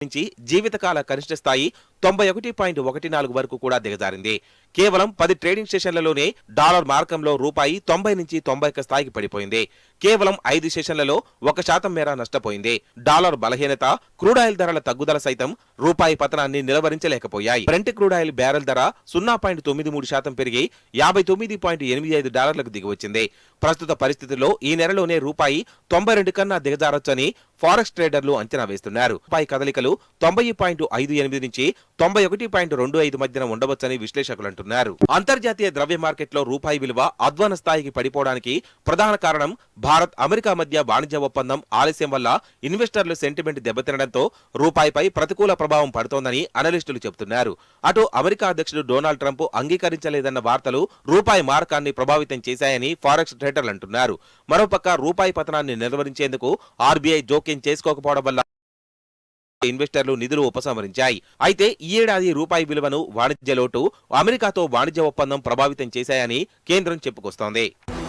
నుంచి జీవితకాల కనిష్ట స్థాయి 91.14 వరకు కూడా దిగజారింది. కేవలం 10 ట్రేడింగ్ సెషన్లలోనే డాలర్ మార్కంలో రూపాయి 90 నుంచి 91 స్థాయికి పడిపోయింది. కేవలం 5 సెషన్లలో 1% మేర నష్టపోయింది. డాలర్ బలహీనత, క్రూడాయిల్ ధరల తగ్గుదల సైతం రూపాయి పతనాన్ని నిలవరించలేకపోయాయి. బ్రెంట్ క్రూడాయిల్ బ్యారెల్ ధర 0.93% పెరిగి $52.85 దిగివచ్చింది. ప్రస్తుత పరిస్థితుల్లో ఈ నెలలోనే రూపాయి 92 కన్నా దిగజారొచ్చని ఫారెక్స్ ట్రేడర్లు అంచనా వేస్తున్నారు. రూపాయి కదలికలు 90.58 నుంచి 91.25 మధ్యన ఉండవచ్చని విశ్లేషకులు అంటున్నారు. అంతర్జాతీయ ద్రవ్య మార్కెట్లో రూపాయి విలువ అధ్వాన స్థాయికి పడిపోవడానికి ప్రధాన కారణం భారత్ అమెరికా మధ్య వాణిజ్య ఒప్పందం ఆలస్యం వల్ల ఇన్వెస్టర్ల సెంటిమెంట్ దెబ్బతినడంతో రూపాయిపై ప్రతికూల ప్రభావం పడుతోందని అనలిస్టులు చెబుతున్నారు. అటు అమెరికా అధ్యక్షుడు డొనాల్డ్ ట్రంప్ అంగీకరించలేదన్న వార్తలు రూపాయి మారకాన్ని ప్రభావితం చేశాయని ఫారెక్స్ ట్రేడర్లు అంటున్నారు. మరోపక్క రూపాయి పతనాన్ని నిలువరించేందుకు ఆర్బీఐ జోక్యం చేసుకోకపోవడం వల్ల ఇన్వెస్టర్లు నిధులు ఉపసంహరించాయి. అయితే ఈ ఏడాది రూపాయి విలువను వాణిజ్య లోటు, అమెరికాతో వాణిజ్య ఒప్పందం ప్రభావితం చేశాయని కేంద్రం చెప్పుకొస్తోంది.